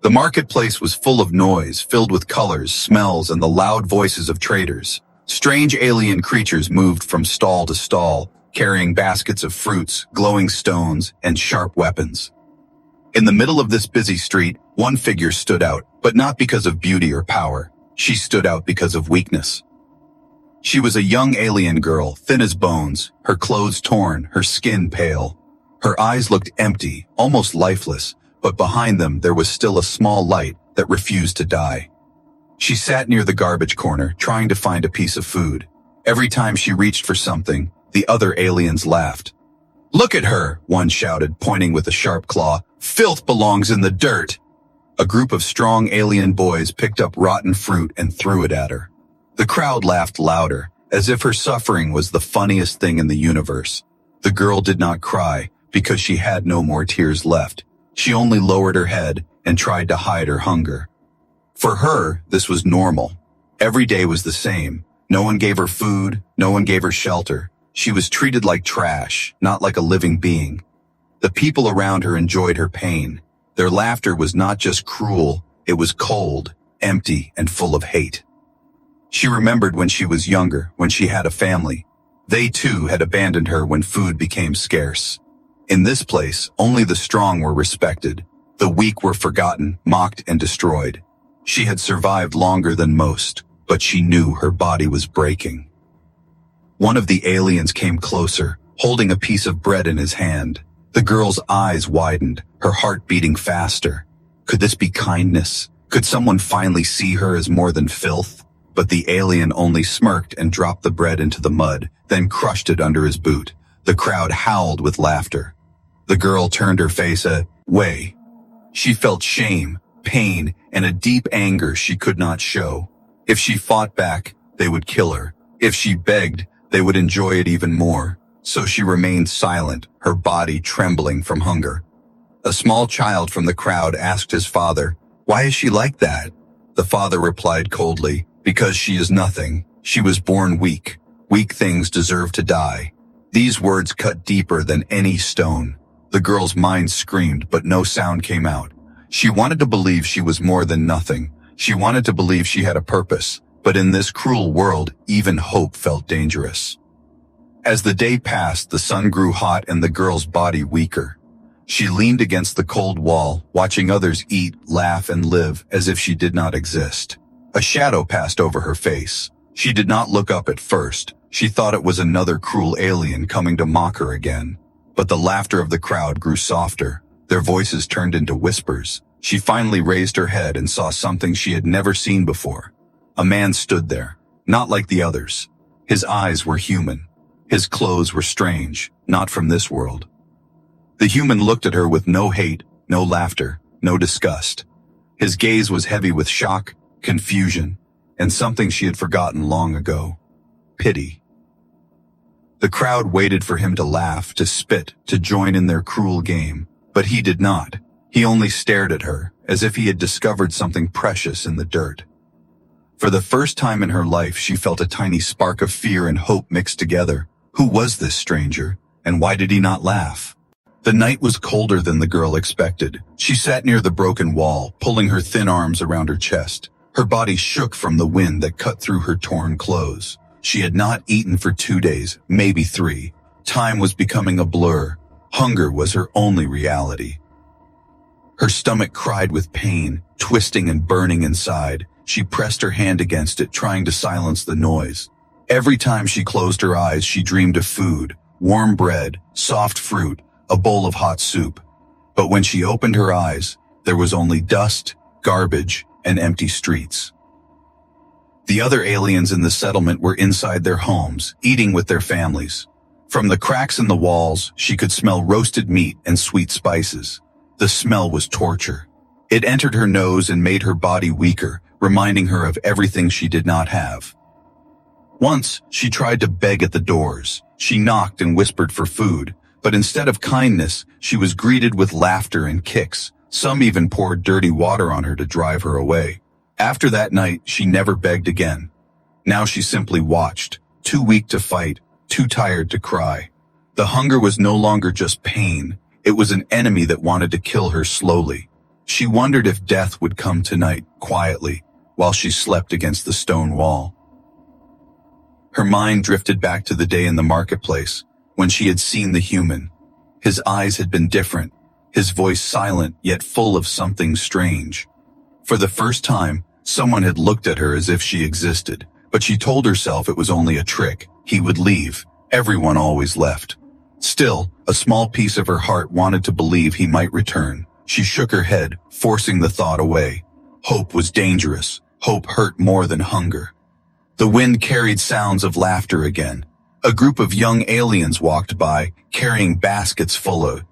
The marketplace was full of noise, filled with colors, smells, and the loud voices of traders. Strange alien creatures moved from stall to stall, carrying baskets of fruits, glowing stones, and sharp weapons. In the middle of this busy street, one figure stood out, but not because of beauty or power. She stood out because of weakness. She was a young alien girl, thin as bones, her clothes torn, her skin pale. Her eyes looked empty, almost lifeless, but behind them there was still a small light that refused to die. She sat near the garbage corner, trying to find a piece of food. Every time she reached for something, the other aliens laughed. "Look at her," one shouted, pointing with a sharp claw. "Filth belongs in the dirt." A group of strong alien boys picked up rotten fruit and threw it at her. The crowd laughed louder, as if her suffering was the funniest thing in the universe. The girl did not cry, because she had no more tears left. She only lowered her head and tried to hide her hunger. For her, this was normal. Every day was the same. No one gave her food, no one gave her shelter. She was treated like trash, not like a living being. The people around her enjoyed her pain. Their laughter was not just cruel, it was cold, empty, and full of hate. She remembered when she was younger, when she had a family. They too had abandoned her when food became scarce. In this place, only the strong were respected. The weak were forgotten, mocked, and destroyed. She had survived longer than most, but she knew her body was breaking. One of the aliens came closer, holding a piece of bread in his hand. The girl's eyes widened, her heart beating faster. Could this be kindness? Could someone finally see her as more than filth? But the alien only smirked and dropped the bread into the mud, then crushed it under his boot. The crowd howled with laughter. The girl turned her face away. She felt shame, pain, and a deep anger she could not show. If she fought back, they would kill her. If she begged, they would enjoy it even more. So she remained silent, her body trembling from hunger. A small child from the crowd asked his father, "Why is she like that?" The father replied coldly, "Because she is nothing. She was born weak. Weak things deserve to die." These words cut deeper than any stone. The girl's mind screamed, but no sound came out. She wanted to believe she was more than nothing. She wanted to believe she had a purpose, but in this cruel world, even hope felt dangerous. As the day passed, the sun grew hot and the girl's body weaker. She leaned against the cold wall, watching others eat, laugh, and live as if she did not exist. A shadow passed over her face. She did not look up at first. She thought it was another cruel alien coming to mock her again. But the laughter of the crowd grew softer. Their voices turned into whispers. She finally raised her head and saw something she had never seen before. A man stood there, not like the others. His eyes were human. His clothes were strange, not from this world. The human looked at her with no hate, no laughter, no disgust. His gaze was heavy with shock, confusion, and something she had forgotten long ago: pity. The crowd waited for him to laugh, to spit, to join in their cruel game, but he did not. He only stared at her, as if he had discovered something precious in the dirt. For the first time in her life, she felt a tiny spark of fear and hope mixed together. Who was this stranger, and why did he not laugh? The night was colder than the girl expected. She sat near the broken wall, pulling her thin arms around her chest. Her body shook from the wind that cut through her torn clothes. She had not eaten for 2 days, maybe 3. Time was becoming a blur. Hunger was her only reality. Her stomach cried with pain, twisting and burning inside. She pressed her hand against it, trying to silence the noise. Every time she closed her eyes, she dreamed of food, warm bread, soft fruit, a bowl of hot soup. But when she opened her eyes, there was only dust, garbage, and empty streets. The other aliens in the settlement were inside their homes, eating with their families. From the cracks in the walls, she could smell roasted meat and sweet spices. The smell was torture. It entered her nose and made her body weaker, reminding her of everything she did not have. Once, she tried to beg at the doors. She knocked and whispered for food, but instead of kindness, she was greeted with laughter and kicks. Some even poured dirty water on her to drive her away. After that night, she never begged again. Now she simply watched, too weak to fight, too tired to cry. The hunger was no longer just pain. It was an enemy that wanted to kill her slowly. She wondered if death would come tonight, quietly, while she slept against the stone wall. Her mind drifted back to the day in the marketplace, when she had seen the human. His eyes had been different, his voice silent yet full of something strange. For the first time, someone had looked at her as if she existed, but she told herself it was only a trick. He would leave. Everyone always left. Still, a small piece of her heart wanted to believe he might return. She shook her head, forcing the thought away. Hope was dangerous. Hope hurt more than hunger. The wind carried sounds of laughter again. A group of young aliens walked by, carrying baskets full of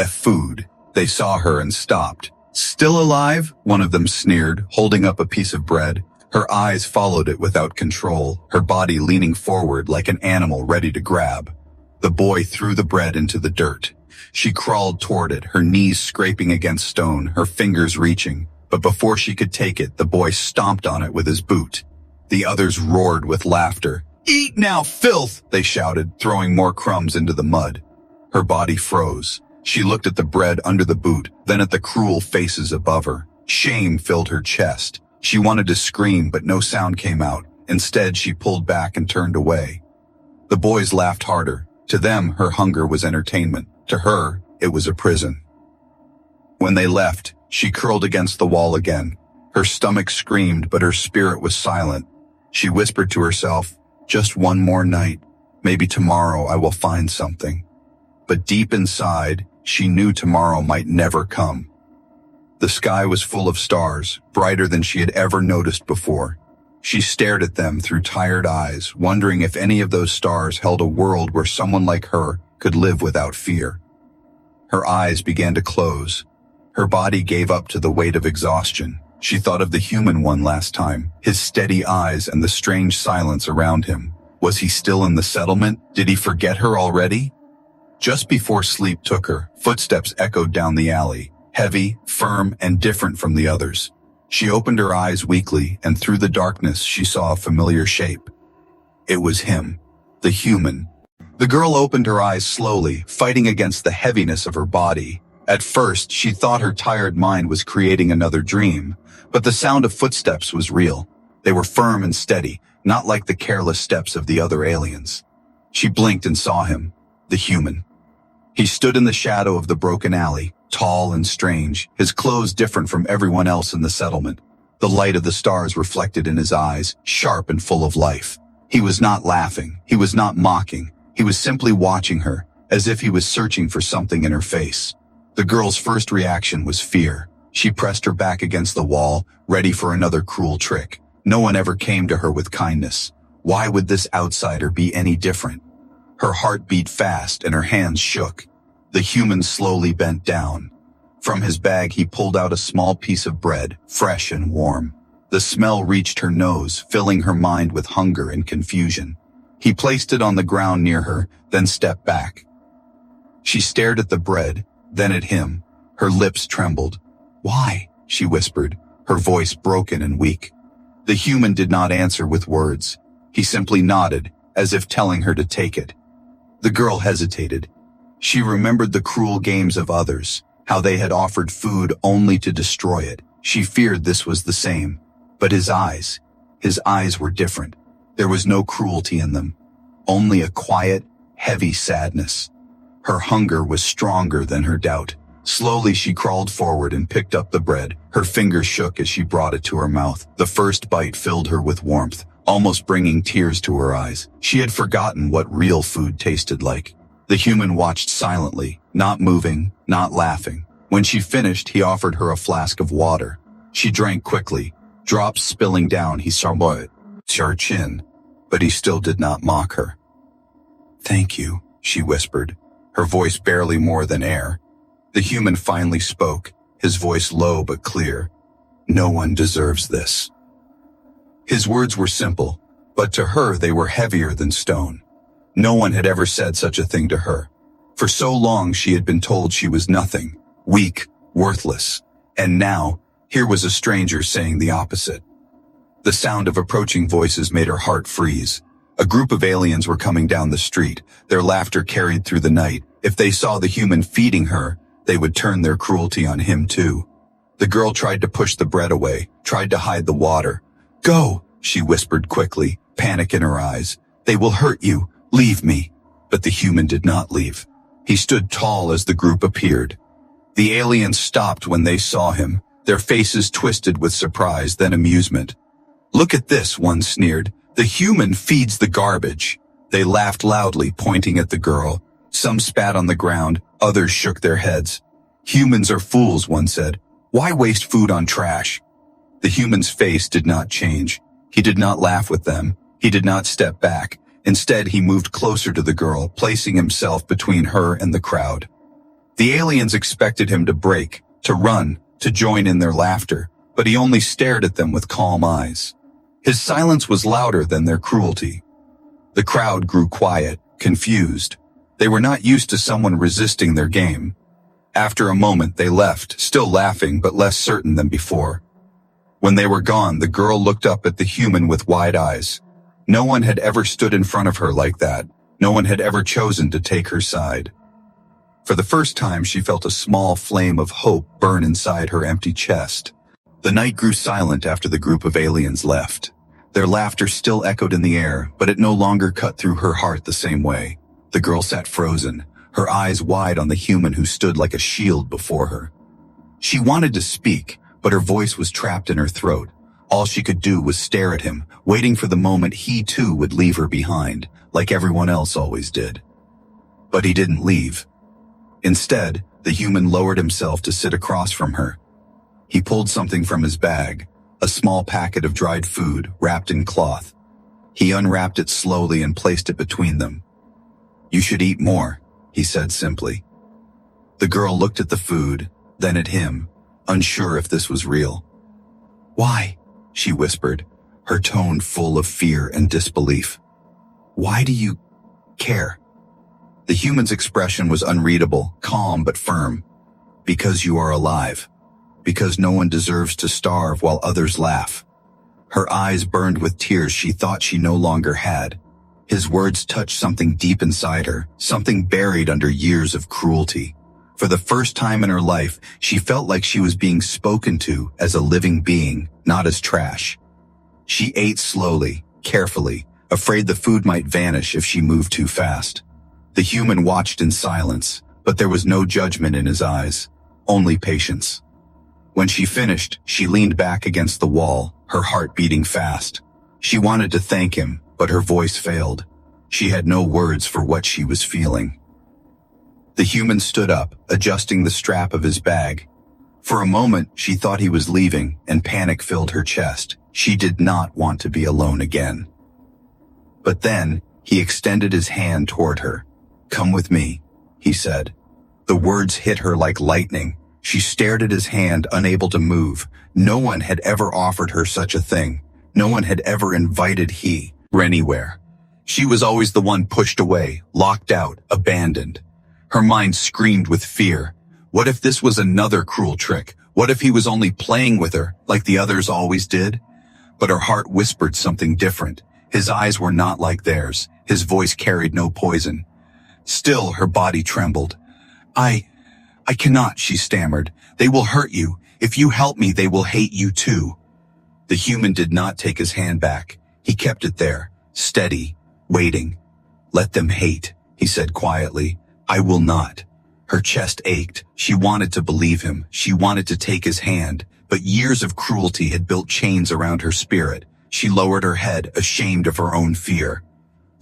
food. They saw her and stopped. Still alive? One of them sneered, holding up a piece of bread. Her eyes followed it without control, her body leaning forward like an animal ready to grab. The boy threw the bread into the dirt. She crawled toward it, her knees scraping against stone, her fingers reaching. But before she could take it, the boy stomped on it with his boot. The others roared with laughter. "Eat now, filth!" they shouted, throwing more crumbs into the mud. Her body froze. She looked at the bread under the boot, then at the cruel faces above her. Shame filled her chest. She wanted to scream, but no sound came out. Instead, she pulled back and turned away. The boys laughed harder. To them, her hunger was entertainment. To her, it was a prison. When they left, she curled against the wall again. Her stomach screamed, but her spirit was silent. She whispered to herself, "Just one more night. Maybe tomorrow I will find something." But deep inside, she knew tomorrow might never come. The sky was full of stars, brighter than she had ever noticed before. She stared at them through tired eyes, wondering if any of those stars held a world where someone like her could live without fear. Her eyes began to close. Her body gave up to the weight of exhaustion. She thought of the human one last time, his steady eyes and the strange silence around him. Was he still in the settlement? Did he forget her already? Just before sleep took her, footsteps echoed down the alley, heavy, firm, and different from the others. She opened her eyes weakly, and through the darkness she saw a familiar shape. It was him, the human. The girl opened her eyes slowly, fighting against the heaviness of her body. At first, she thought her tired mind was creating another dream, but the sound of footsteps was real. They were firm and steady, not like the careless steps of the other aliens. She blinked and saw him, the human. He stood in the shadow of the broken alley, tall and strange, his clothes different from everyone else in the settlement. The light of the stars reflected in his eyes, sharp and full of life. He was not laughing, he was not mocking, he was simply watching her, as if he was searching for something in her face. The girl's first reaction was fear. She pressed her back against the wall, ready for another cruel trick. No one ever came to her with kindness. Why would this outsider be any different? Her heart beat fast and her hands shook. The human slowly bent down. From his bag he pulled out a small piece of bread, fresh and warm. The smell reached her nose, filling her mind with hunger and confusion. He placed it on the ground near her, then stepped back. She stared at the bread, then at him. Her lips trembled. "Why?" she whispered, her voice broken and weak. The human did not answer with words. He simply nodded, as if telling her to take it. The girl hesitated. She remembered the cruel games of others, how they had offered food only to destroy it. She feared this was the same. But his eyes were different. There was no cruelty in them, only a quiet, heavy sadness. Her hunger was stronger than her doubt. Slowly she crawled forward and picked up the bread. Her fingers shook as she brought it to her mouth. The first bite filled her with warmth, almost bringing tears to her eyes. She had forgotten what real food tasted like. The human watched silently, not moving, not laughing. When she finished, he offered her a flask of water. She drank quickly, drops spilling down. He saw her chin, but he still did not mock her. "Thank you," she whispered, her voice barely more than air. The human finally spoke, his voice low but clear. "No one deserves this." His words were simple, but to her they were heavier than stone. No one had ever said such a thing to her. For so long she had been told she was nothing, weak, worthless. And now, here was a stranger saying the opposite. The sound of approaching voices made her heart freeze. A group of aliens were coming down the street, their laughter carried through the night. If they saw the human feeding her, they would turn their cruelty on him too. The girl tried to push the bread away, tried to hide the water. "Go," she whispered quickly, panic in her eyes. "They will hurt you. Leave me." But the human did not leave. He stood tall as the group appeared. The aliens stopped when they saw him, their faces twisted with surprise, then amusement. "Look at this," one sneered. "The human feeds the garbage." They laughed loudly, pointing at the girl. Some spat on the ground, others shook their heads. "Humans are fools," one said. "Why waste food on trash?" The human's face did not change. He did not laugh with them. He did not step back. Instead, he moved closer to the girl, placing himself between her and the crowd. The aliens expected him to break, to run, to join in their laughter, but he only stared at them with calm eyes. His silence was louder than their cruelty. The crowd grew quiet, confused. They were not used to someone resisting their game. After a moment, they left, still laughing but less certain than before. When they were gone, the girl looked up at the human with wide eyes. No one had ever stood in front of her like that. No one had ever chosen to take her side. For the first time, she felt a small flame of hope burn inside her empty chest. The night grew silent after the group of aliens left. Their laughter still echoed in the air, but it no longer cut through her heart the same way. The girl sat frozen, her eyes wide on the human who stood like a shield before her. She wanted to speak, but her voice was trapped in her throat. All she could do was stare at him, waiting for the moment he too would leave her behind, like everyone else always did. But he didn't leave. Instead, the human lowered himself to sit across from her. He pulled something from his bag, a small packet of dried food wrapped in cloth. He unwrapped it slowly and placed it between them. "You should eat more," he said simply. The girl looked at the food, then at him, unsure if this was real. "Why?" she whispered, her tone full of fear and disbelief. "Why do you care?" The human's expression was unreadable, calm but firm. "Because you are alive. Because no one deserves to starve while others laugh." Her eyes burned with tears she thought she no longer had. His words touched something deep inside her, something buried under years of cruelty. For the first time in her life, she felt like she was being spoken to as a living being, not as trash. She ate slowly, carefully, afraid the food might vanish if she moved too fast. The human watched in silence, but there was no judgment in his eyes, only patience. When she finished, she leaned back against the wall, her heart beating fast. She wanted to thank him, but her voice failed. She had no words for what she was feeling. The human stood up, adjusting the strap of his bag. For a moment, she thought he was leaving, and panic filled her chest. She did not want to be alone again. But then, he extended his hand toward her. "Come with me," he said. The words hit her like lightning. She stared at his hand, unable to move. No one had ever offered her such a thing. No one had ever invited her anywhere. She was always the one pushed away, locked out, abandoned. Her mind screamed with fear. What if this was another cruel trick? What if he was only playing with her, like the others always did? But her heart whispered something different. His eyes were not like theirs. His voice carried no poison. Still, her body trembled. I cannot," she stammered. "They will hurt you. If you help me, they will hate you too." The human did not take his hand back. He kept it there, steady, waiting. "Let them hate," he said quietly. "I will not." Her chest ached. She wanted to believe him. She wanted to take his hand, but years of cruelty had built chains around her spirit. She lowered her head, ashamed of her own fear.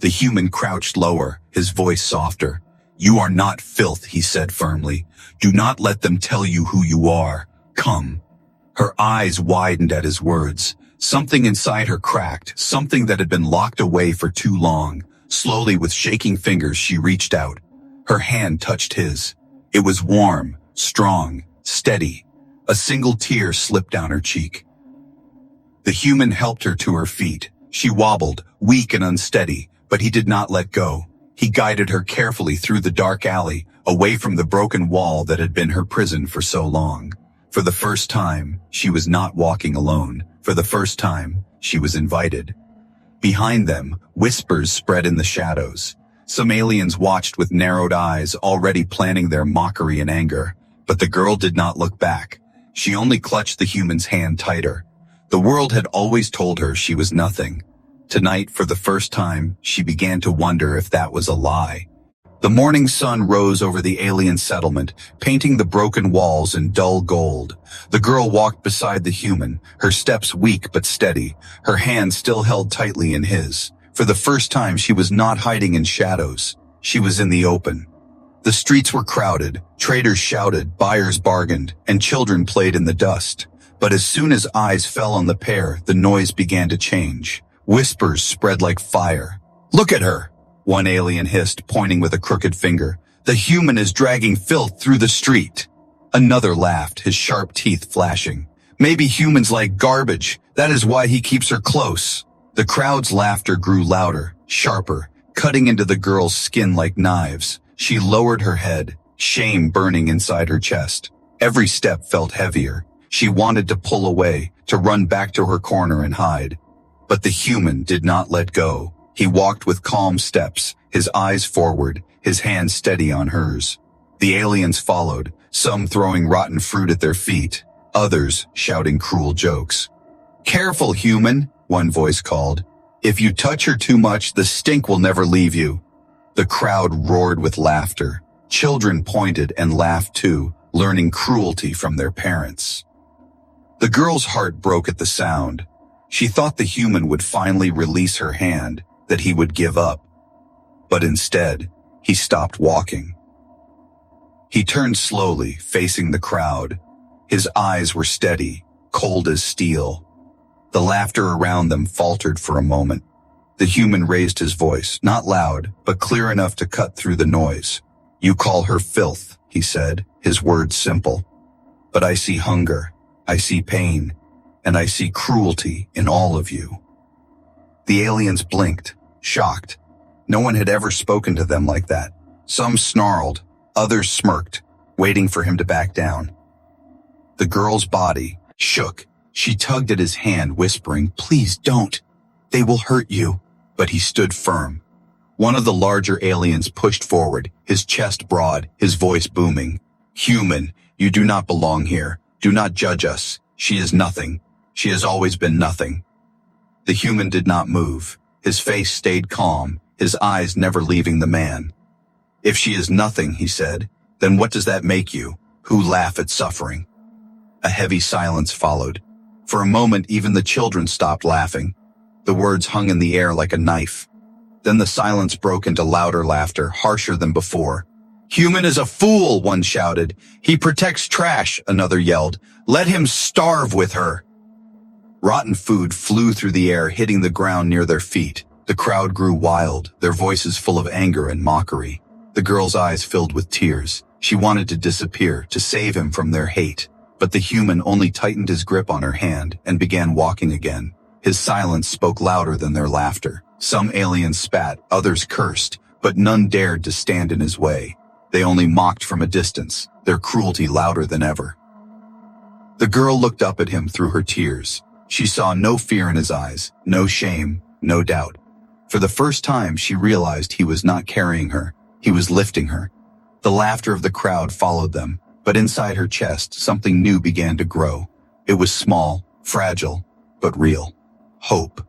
The human crouched lower, his voice softer. "You are not filth," he said firmly. "Do not let them tell you who you are. Come." Her eyes widened at his words. Something inside her cracked, something that had been locked away for too long. Slowly, with shaking fingers, she reached out. Her hand touched his. It was warm, strong, steady. A single tear slipped down her cheek. The human helped her to her feet. She wobbled, weak and unsteady, but he did not let go. He guided her carefully through the dark alley, away from the broken wall that had been her prison for so long. For the first time, she was not walking alone. For the first time, she was invited. Behind them, whispers spread in the shadows. Some aliens watched with narrowed eyes, already planning their mockery and anger. But the girl did not look back. She only clutched the human's hand tighter. The world had always told her she was nothing. Tonight, for the first time, she began to wonder if that was a lie. The morning sun rose over the alien settlement, painting the broken walls in dull gold. The girl walked beside the human, her steps weak but steady, her hand still held tightly in his. For the first time, she was not hiding in shadows. She was in the open. The streets were crowded, traders shouted, buyers bargained, and children played in the dust. But as soon as eyes fell on the pair, the noise began to change. Whispers spread like fire. "Look at her!" one alien hissed, pointing with a crooked finger. "The human is dragging Filth through the street." Another laughed, his sharp teeth flashing. "Maybe humans like garbage. That is why he keeps her close." The crowd's laughter grew louder, sharper, cutting into the girl's skin like knives. She lowered her head, shame burning inside her chest. Every step felt heavier. She wanted to pull away, to run back to her corner and hide. But the human did not let go. He walked with calm steps, his eyes forward, his hand steady on hers. The aliens followed, some throwing rotten fruit at their feet, others shouting cruel jokes. "Careful, human," one voice called. "If you touch her too much, the stink will never leave you." The crowd roared with laughter. Children pointed and laughed too, learning cruelty from their parents. The girl's heart broke at the sound. She thought the human would finally release her hand, that he would give up. But instead, he stopped walking. He turned slowly, facing the crowd. His eyes were steady, cold as steel. The laughter around them faltered for a moment. The human raised his voice, not loud, but clear enough to cut through the noise. "You call her filth," he said, his words simple. "But I see hunger, I see pain, and I see cruelty in all of you." The aliens blinked, shocked. No one had ever spoken to them like that. Some snarled, others smirked, waiting for him to back down. The girl's body shook. She tugged at his hand, whispering, "Please don't. They will hurt you." But he stood firm. One of the larger aliens pushed forward, his chest broad, his voice booming. "Human, you do not belong here. Do not judge us. She is nothing. She has always been nothing." The human did not move. His face stayed calm, his eyes never leaving the man. "If she is nothing," he said, "then what does that make you, who laugh at suffering?" A heavy silence followed. For a moment, even the children stopped laughing. The words hung in the air like a knife. Then the silence broke into louder laughter, harsher than before. "Human is a fool," one shouted. "He protects trash," another yelled. "Let him starve with her." Rotten food flew through the air, hitting the ground near their feet. The crowd grew wild, their voices full of anger and mockery. The girl's eyes filled with tears. She wanted to disappear, to save him from their hate. But the human only tightened his grip on her hand and began walking again. His silence spoke louder than their laughter. Some aliens spat, others cursed, but none dared to stand in his way. They only mocked from a distance, their cruelty louder than ever. The girl looked up at him through her tears. She saw no fear in his eyes, no shame, no doubt. For the first time, she realized he was not carrying her, he was lifting her. The laughter of the crowd followed them, but inside her chest, something new began to grow. It was small, fragile, but real. Hope.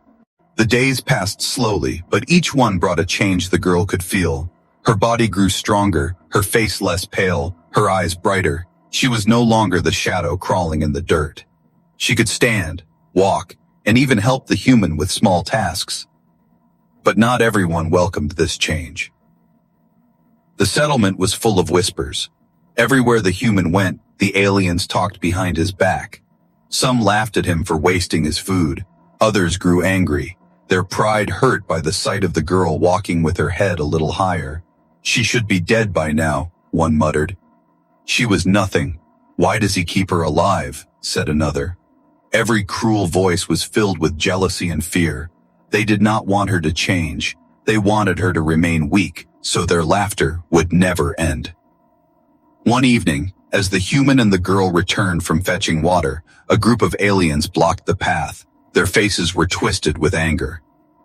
The days passed slowly, but each one brought a change the girl could feel. Her body grew stronger, her face less pale, her eyes brighter. She was no longer the shadow crawling in the dirt. She could stand, walk, and even help the human with small tasks. But not everyone welcomed this change. The settlement was full of whispers. Everywhere the human went, the aliens talked behind his back. Some laughed at him for wasting his food. Others grew angry, their pride hurt by the sight of the girl walking with her head a little higher. "She should be dead by now," one muttered. "She was nothing. Why does he keep her alive?" said another. Every cruel voice was filled with jealousy and fear. They did not want her to change. They wanted her to remain weak, so their laughter would never end. One evening, as the human and the girl returned from fetching water, a group of aliens blocked the path. Their faces were twisted with anger.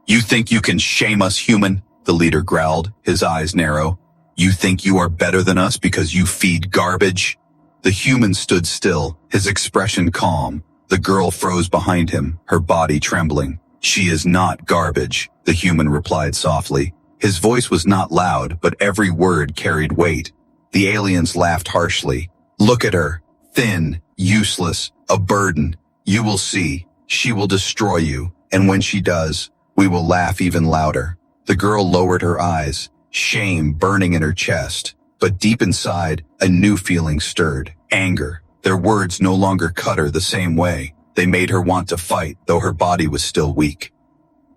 "You think you can shame us, human?" the leader growled, his eyes narrow. "You think you are better than us because you feed garbage?" The The human stood still, his expression calm. The girl froze behind him, her body trembling. "She is not garbage," the human replied softly. His voice was not loud, but every word carried weight. The aliens laughed harshly. "Look at her. Thin, useless, a burden. You will see. She will destroy you, and when she does, we will laugh even louder." The girl lowered her eyes, shame burning in her chest. But deep inside, a new feeling stirred. Anger. Their words no longer cut her the same way. They made her want to fight, though her body was still weak.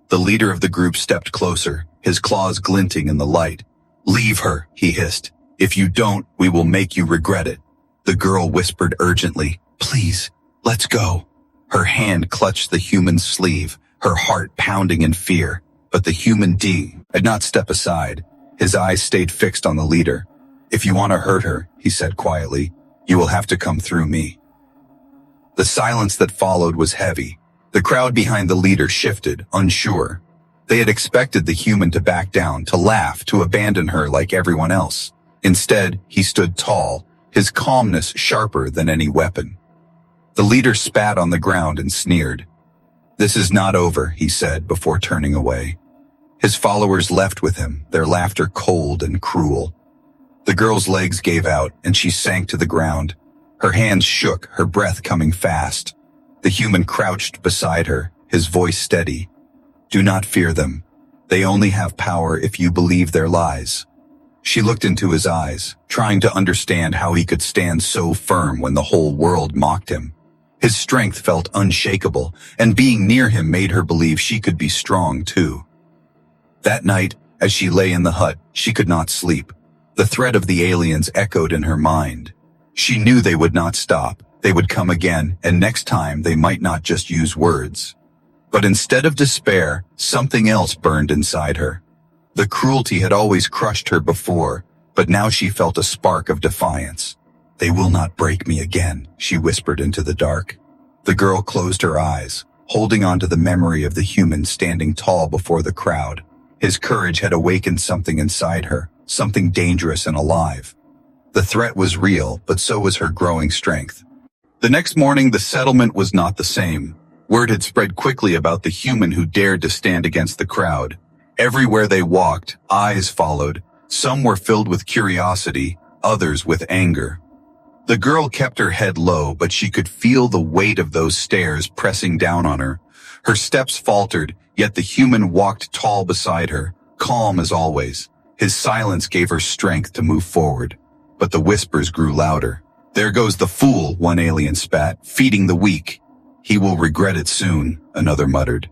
The leader of the group stepped closer, his claws glinting in the light. "Leave her," he hissed. "If you don't, we will make you regret it." The girl whispered urgently, "Please, let's go." Her hand clutched the human's sleeve, her heart pounding in fear. But the human did not step aside. His eyes stayed fixed on the leader. "If you want to hurt her," he said quietly, "you will have to come through me." The silence that followed was heavy. The crowd behind the leader shifted, unsure. They had expected the human to back down, to laugh, to abandon her like everyone else. Instead, he stood tall, his calmness sharper than any weapon. The leader spat on the ground and sneered. "This is not over," he said before turning away. His followers left with him, their laughter cold and cruel. The girl's legs gave out, and she sank to the ground. Her hands shook, her breath coming fast. The human crouched beside her, his voice steady. "Do not fear them. They only have power if you believe their lies." She looked into his eyes, trying to understand how he could stand so firm when the whole world mocked him. His strength felt unshakable, and being near him made her believe she could be strong too. That night, as she lay in the hut, she could not sleep. The threat of the aliens echoed in her mind. She knew they would not stop. They would come again, and next time they might not just use words. But instead of despair, something else burned inside her. The cruelty had always crushed her before, but now she felt a spark of defiance. "They will not break me again," she whispered into the dark. The girl closed her eyes, holding on to the memory of the human standing tall before the crowd. His courage had awakened something inside her, something dangerous and alive. The threat was real, but so was her growing strength. The next morning, the settlement was not the same. Word had spread quickly about the human who dared to stand against the crowd. Everywhere they walked, eyes followed. Some were filled with curiosity, others with anger. The girl kept her head low, but she could feel the weight of those stares pressing down on her. Her steps faltered, yet the human walked tall beside her, calm as always. His silence gave her strength to move forward. But the whispers grew louder. "There goes the fool," one alien spat, "feeding the weak." "He will regret it soon," another muttered.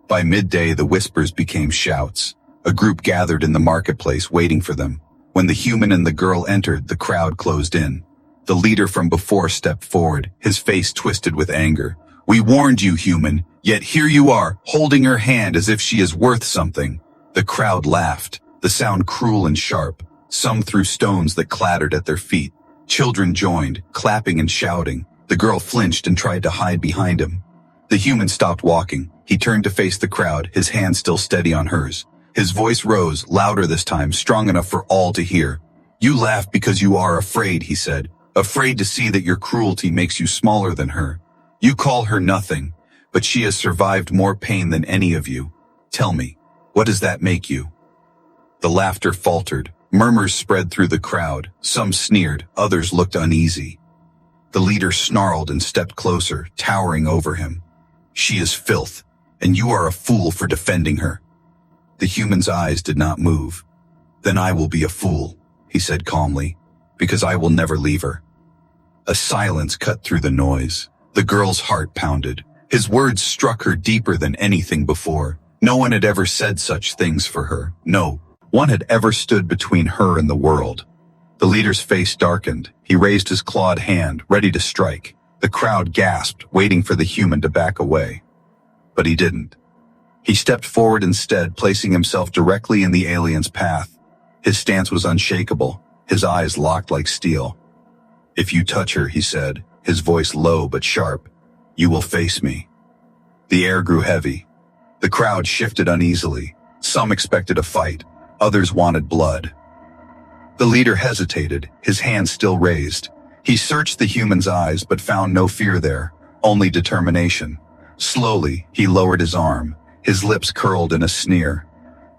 By midday, the whispers became shouts. A group gathered in the marketplace waiting for them. When the human and the girl entered, the crowd closed in. The leader from before stepped forward, his face twisted with anger. "We warned you, human, yet here you are, holding her hand as if she is worth something." The crowd laughed, the sound cruel and sharp. Some threw stones that clattered at their feet. Children joined, clapping and shouting. The girl flinched and tried to hide behind him. The human stopped walking. He turned to face the crowd, his hand still steady on hers. His voice rose, louder this time, strong enough for all to hear. "You laugh because you are afraid," he said. "Afraid to see that your cruelty makes you smaller than her. You call her nothing, but she has survived more pain than any of you. Tell me, what does that make you?" The laughter faltered. Murmurs spread through the crowd. Some sneered, others looked uneasy. The leader snarled and stepped closer, towering over him. "She is filth, and you are a fool for defending her." The human's eyes did not move. "Then I will be a fool," he said calmly, "because I will never leave her." A silence cut through the noise. The girl's heart pounded. His words struck her deeper than anything before. No one had ever said such things for her. No one had ever stood between her and the world. The leader's face darkened. He raised his clawed hand, ready to strike. The crowd gasped, waiting for the human to back away. But he didn't. He stepped forward instead, placing himself directly in the alien's path. His stance was unshakable, his eyes locked like steel. "If you touch her," he said, his voice low but sharp, "you will face me." The air grew heavy. The crowd shifted uneasily. Some expected a fight. Others wanted blood. The leader hesitated, his hand still raised. He searched the human's eyes but found no fear there, only determination. Slowly, he lowered his arm, his lips curled in a sneer.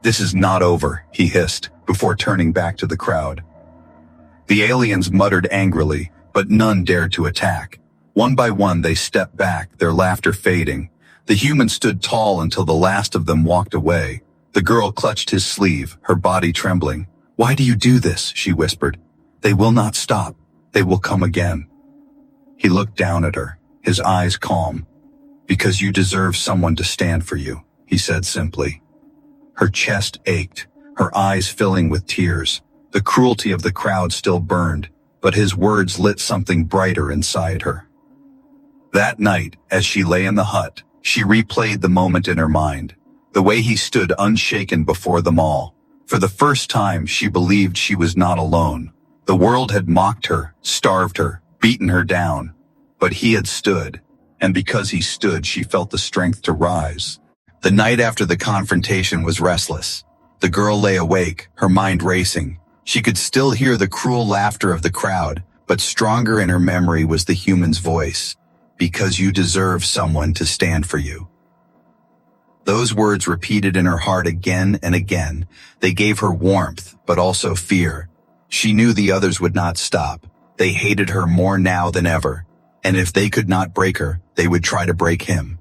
"This is not over," he hissed, before turning back to the crowd. The aliens muttered angrily, but none dared to attack. One by one they stepped back, their laughter fading. The human stood tall until the last of them walked away. The girl clutched his sleeve, her body trembling. "Why do you do this?" she whispered. "They will not stop. They will come again." He looked down at her, his eyes calm. "Because you deserve someone to stand for you," he said simply. Her chest ached, her eyes filling with tears. The cruelty of the crowd still burned, but his words lit something brighter inside her. That night, as she lay in the hut, she replayed the moment in her mind. The way he stood unshaken before them all. For the first time, she believed she was not alone. The world had mocked her, starved her, beaten her down. But he had stood, and because he stood, she felt the strength to rise. The night after the confrontation was restless. The girl lay awake, her mind racing. She could still hear the cruel laughter of the crowd, but stronger in her memory was the human's voice. "Because you deserve someone to stand for you." Those words repeated in her heart again and again. They gave her warmth, but also fear. She knew the others would not stop. They hated her more now than ever. And if they could not break her, they would try to break him.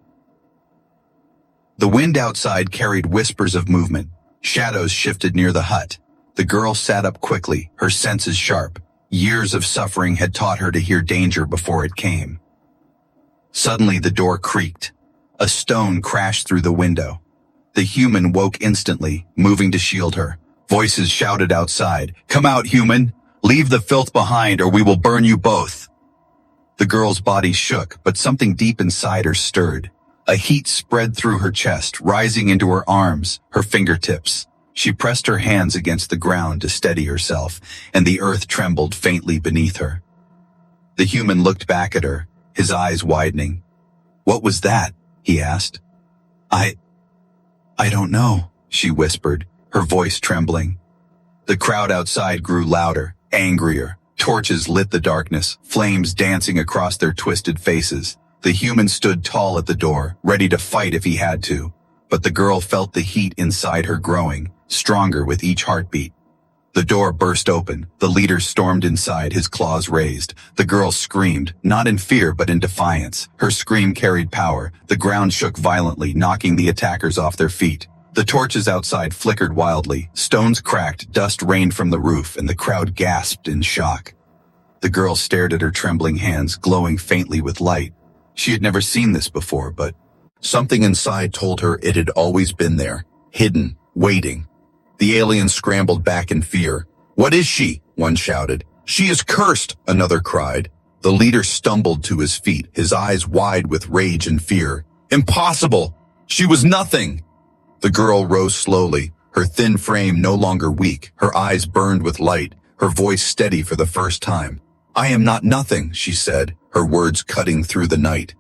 The wind outside carried whispers of movement. Shadows shifted near the hut. The girl sat up quickly, her senses sharp. Years of suffering had taught her to hear danger before it came. Suddenly the door creaked. A stone crashed through the window. The human woke instantly, moving to shield her. Voices shouted outside, "Come out, human! Leave the filth behind or we will burn you both!" The girl's body shook, but something deep inside her stirred. A heat spread through her chest, rising into her arms, her fingertips. She pressed her hands against the ground to steady herself, and the earth trembled faintly beneath her. The human looked back at her, his eyes widening. "What was that?" he asked. I don't know," she whispered, her voice trembling. The crowd outside grew louder, angrier. Torches lit the darkness, flames dancing across their twisted faces. The human stood tall at the door, ready to fight if he had to. But the girl felt the heat inside her growing, stronger with each heartbeat. The door burst open. The leader stormed inside, his claws raised. The girl screamed, not in fear but in defiance. Her scream carried power. The ground shook violently, knocking the attackers off their feet. The torches outside flickered wildly. Stones cracked, dust rained from the roof, and the crowd gasped in shock. The girl stared at her trembling hands, glowing faintly with light. She had never seen this before, but something inside told her it had always been there, hidden, waiting. The aliens scrambled back in fear. "What is she?" one shouted. "She is cursed," another cried. The leader stumbled to his feet, his eyes wide with rage and fear. "Impossible! She was nothing!" The girl rose slowly, her thin frame no longer weak, her eyes burned with light, her voice steady for the first time. "I am not nothing," she said, her words cutting through the night.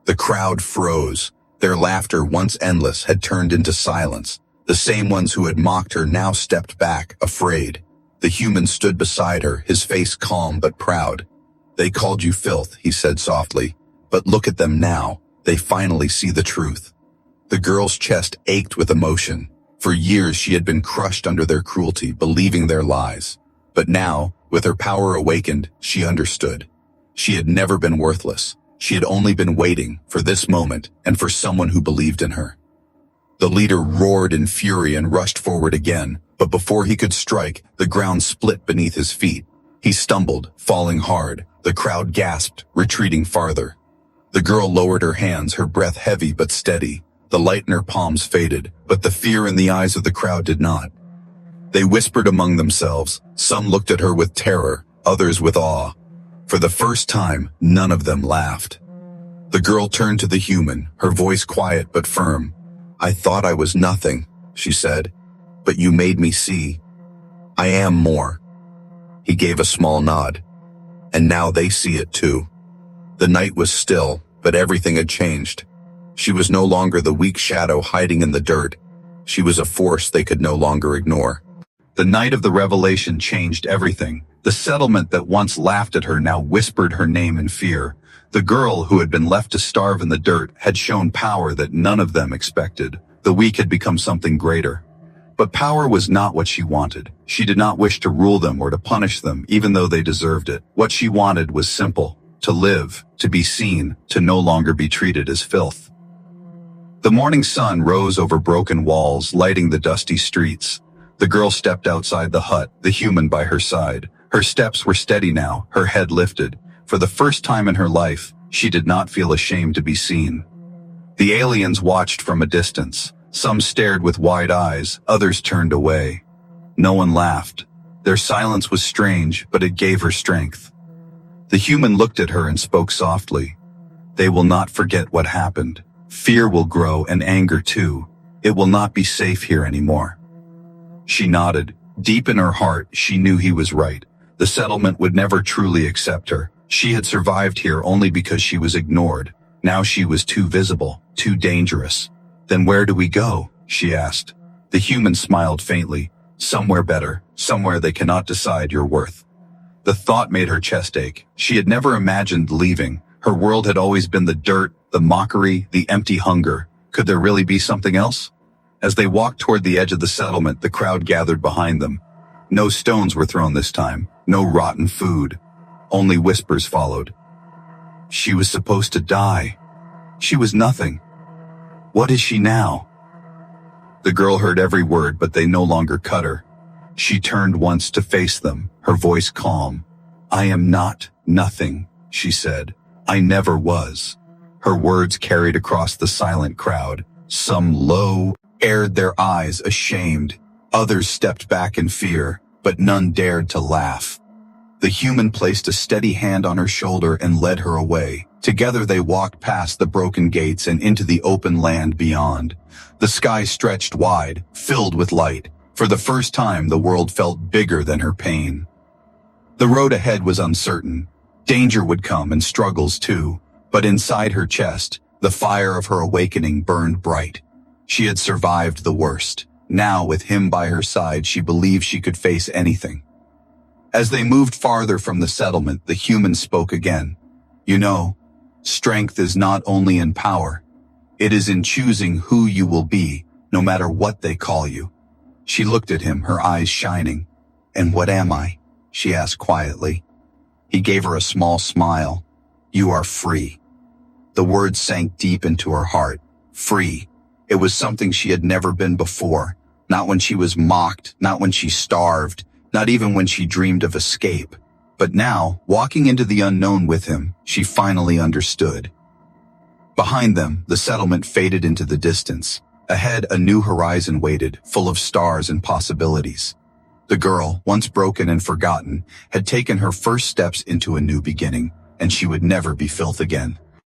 The crowd froze. Their laughter, once endless, had turned into silence. The same ones who had mocked her now stepped back, afraid. The human stood beside her, his face calm but proud. "They called you filth," he said softly. "But look at them now. They finally see the truth." The girl's chest ached with emotion. For years she had been crushed under their cruelty, believing their lies. But now, with her power awakened, she understood. She had never been worthless. She had only been waiting for this moment and for someone who believed in her. The leader roared in fury and rushed forward again, but before he could strike, the ground split beneath his feet. He stumbled, falling hard. The crowd gasped, retreating farther. The girl lowered her hands, her breath heavy but steady. The light in her palms faded, but the fear in the eyes of the crowd did not. They whispered among themselves. Some looked at her with terror, others with awe. For the first time, none of them laughed. The girl turned to the human, her voice quiet but firm. "I thought I was nothing," she said, "but you made me see. I am more." He gave a small nod. "And now they see it too." The night was still, but everything had changed. She was no longer the weak shadow hiding in the dirt. She was a force they could no longer ignore. The night of the revelation changed everything. The settlement that once laughed at her now whispered her name in fear. The girl who had been left to starve in the dirt had shown power that none of them expected. The weak had become something greater. But power was not what she wanted. She did not wish to rule them or to punish them, even though they deserved it. What she wanted was simple: to live, to be seen, to no longer be treated as filth. The morning sun rose over broken walls, lighting the dusty streets. The girl stepped outside the hut, the human by her side. Her steps were steady now, her head lifted. For the first time in her life, she did not feel ashamed to be seen. The aliens watched from a distance. Some stared with wide eyes, others turned away. No one laughed. Their silence was strange, but it gave her strength. The human looked at her and spoke softly. "They will not forget what happened. Fear will grow and anger too. It will not be safe here anymore." She nodded. Deep in her heart, she knew he was right. The settlement would never truly accept her. She had survived here only because she was ignored. Now she was too visible, too dangerous. "Then where do we go?" she asked. The human smiled faintly. "Somewhere better, somewhere they cannot decide your worth." The thought made her chest ache. She had never imagined leaving. Her world had always been the dirt, the mockery, the empty hunger. Could there really be something else? As they walked toward the edge of the settlement, the crowd gathered behind them. No stones were thrown this time, no rotten food. Only whispers followed. She was supposed to die. She was nothing. What is she now? The girl heard every word, but they no longer cut her. She turned once to face them, her voice calm. "I am not nothing," she said. "I never was." Her words carried across the silent crowd. Some low, aired their eyes, ashamed. Others stepped back in fear, but none dared to laugh. The human placed a steady hand on her shoulder and led her away. Together they walked past the broken gates and into the open land beyond. The sky stretched wide, filled with light. For the first time, the world felt bigger than her pain. The road ahead was uncertain. Danger would come and struggles too. But inside her chest, the fire of her awakening burned bright. She had survived the worst. Now, with him by her side, she believed she could face anything. As they moved farther from the settlement, the human spoke again. "You know, strength is not only in power. It is in choosing who you will be, no matter what they call you." She looked at him, her eyes shining. "And what am I?" she asked quietly. He gave her a small smile. "You are free." The words sank deep into her heart. Free. It was something she had never been before. Not when she was mocked, not when she starved, not even when she dreamed of escape. But now, walking into the unknown with him, she finally understood. Behind them, the settlement faded into the distance. Ahead, a new horizon waited, full of stars and possibilities. The girl, once broken and forgotten, had taken her first steps into a new beginning, and she would never be filth again.